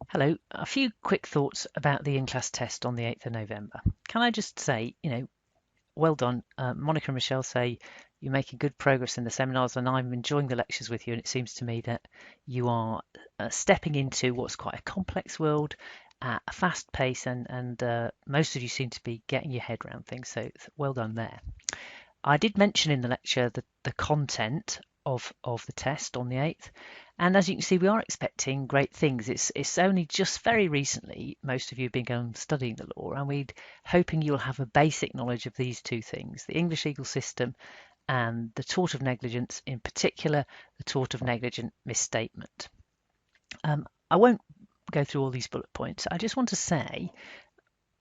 Hello, a few quick thoughts about the in-class test on the 8th of November. Can I just say, well done. Monica and Michelle say you're making good progress in the seminars, and I'm enjoying the lectures with you. And it seems to me that you are stepping into what's quite a complex world at a fast pace, and most of you seem to be getting your head around things. So well done there. I did mention in the lecture the content of the test on the 8th. And as you can see, we are expecting great things. It's only just very recently most of you have begun studying the law, and we're hoping you'll have a basic knowledge of these two things, the English legal system and the tort of negligence, in particular, the tort of negligent misstatement. I won't go through all these bullet points. I just want to say,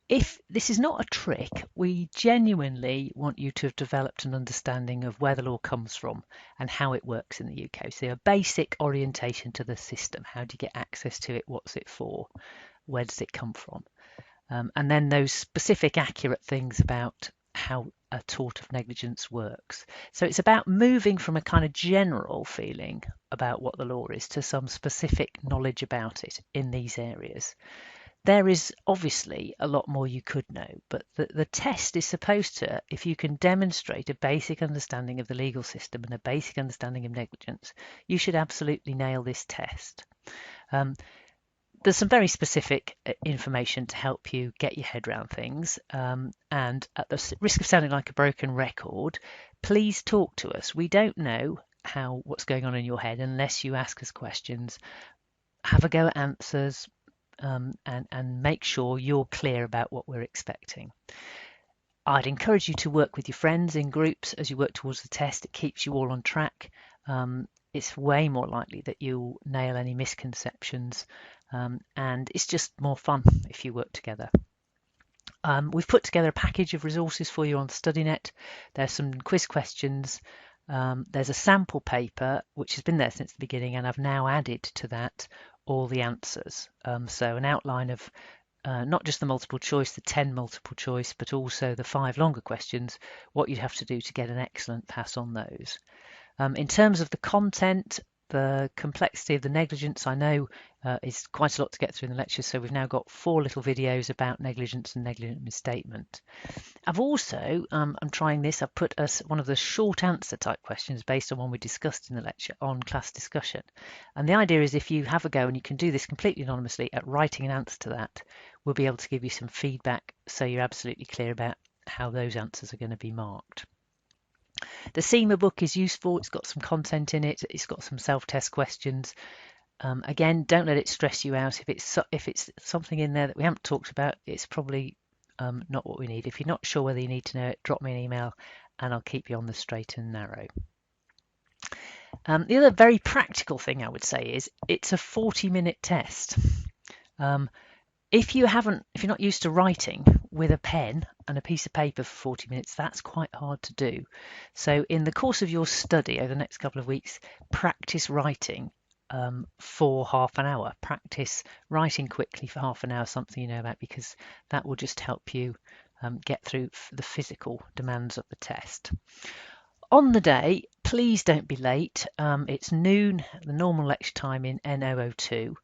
if this is not a trick, we genuinely want you to have developed an understanding of where the law comes from and how it works in the UK. So a basic orientation to the system. How do you get access to it? What's it for? Where does it come from? And then those specific, accurate things about how a tort of negligence works. So it's about moving from a kind of general feeling about what the law is to some specific knowledge about it in these areas. There is obviously a lot more you could know, but the test is supposed to, if you can demonstrate a basic understanding of the legal system and a basic understanding of negligence, you should absolutely nail this test. There's some very specific information to help you get your head around things. And at the risk of sounding like a broken record, please talk to us. We don't know what's going on in your head unless you ask us questions. Have a go at answers. And make sure you're clear about what we're expecting. I'd encourage you to work with your friends in groups as you work towards the test. It keeps you all on track. It's way more likely that you'll nail any misconceptions, and it's just more fun if you work together. We've put together a package of resources for you on StudyNet. There's some quiz questions. There's a sample paper which has been there since the beginning, and I've now added to that all the answers. So an outline of not just the multiple choice, the 10 multiple choice, but also the 5 longer questions, what you'd have to do to get an excellent pass on those. In terms of the content, the complexity of the negligence, I know is quite a lot to get through in the lecture, so we've now got 4 little videos about negligence and negligent misstatement. I've also, I'm trying this, I've put one of the short answer type questions based on one we discussed in the lecture on class discussion. And the idea is if you have a go, and you can do this completely anonymously, at writing an answer to that, we'll be able to give you some feedback so you're absolutely clear about how those answers are going to be marked. The CIMA book is useful. It's got some content in it. It's got some self-test questions. Again, don't let it stress you out. If it's something in there that we haven't talked about, it's probably not what we need. If you're not sure whether you need to know it, drop me an email and I'll keep you on the straight and narrow. The other very practical thing I would say is it's a 40-minute test. If you're not used to writing with a pen and a piece of paper for 40 minutes, that's quite hard to do. So in the course of your study over the next couple of weeks, practice writing for half an hour. Practice writing quickly for half an hour, something you know about, because that will just help you get through the physical demands of the test. On the day, please don't be late. It's noon, the normal lecture time in N002.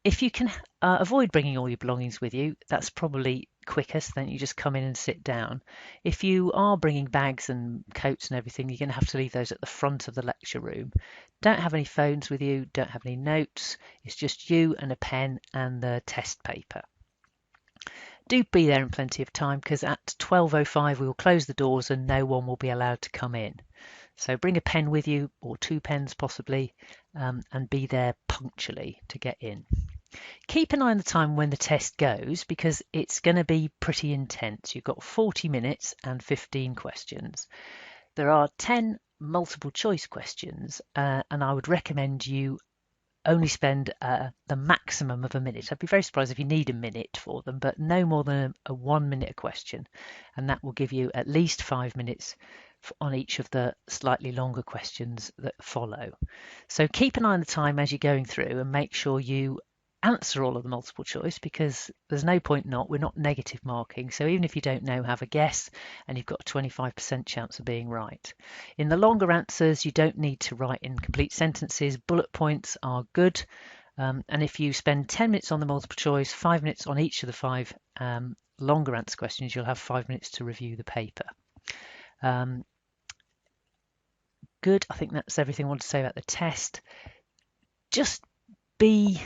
If you can avoid bringing all your belongings with you, that's probably quickest. Then you just come in and sit down. If you are bringing bags and coats and everything, you're going to have to leave those at the front of the lecture room. Don't have any phones with you, don't have any notes. It's just you and a pen and the test paper. Do be there in plenty of time, because at 12:05 we will close the doors and no one will be allowed to come in. So bring a pen with you, or 2 pens possibly, and be there punctually to get in. Keep an eye on the time when the test goes, because it's going to be pretty intense. You've got 40 minutes and 15 questions. There are 10 multiple choice questions, and I would recommend you only spend the maximum of a minute. I'd be very surprised if you need a minute for them, but no more than a 1 minute a question, and that will give you at least 5 minutes on each of the slightly longer questions that follow. So keep an eye on the time as you're going through and make sure you answer all of the multiple choice, because there's no point not. We're not negative marking. So even if you don't know, have a guess, and you've got a 25% chance of being right. In the longer answers, you don't need to write in complete sentences. Bullet points are good. And if you spend 10 minutes on the multiple choice, 5 minutes on each of the 5 longer answer questions, you'll have 5 minutes to review the paper. Good. I think that's everything I want to say about the test. Just be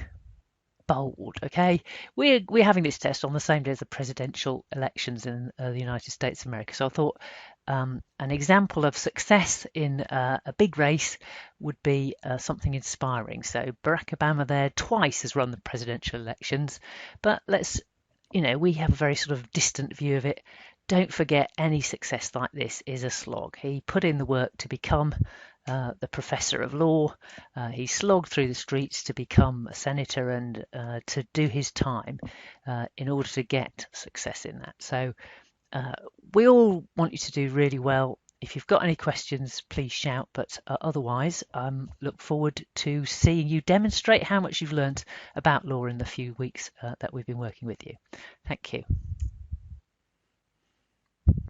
bold, okay? We're having this test on the same day as the presidential elections in the United States of America. So I thought an example of success in a big race would be something inspiring. So Barack Obama there twice has run the presidential elections, but we have a very sort of distant view of it. Don't forget, any success like this is a slog. He put in the work to become the professor of law. He slogged through the streets to become a senator and to do his time in order to get success in that. So we all want you to do really well. If you've got any questions, please shout, but otherwise, look forward to seeing you demonstrate how much you've learned about law in the few weeks that we've been working with you. Thank you.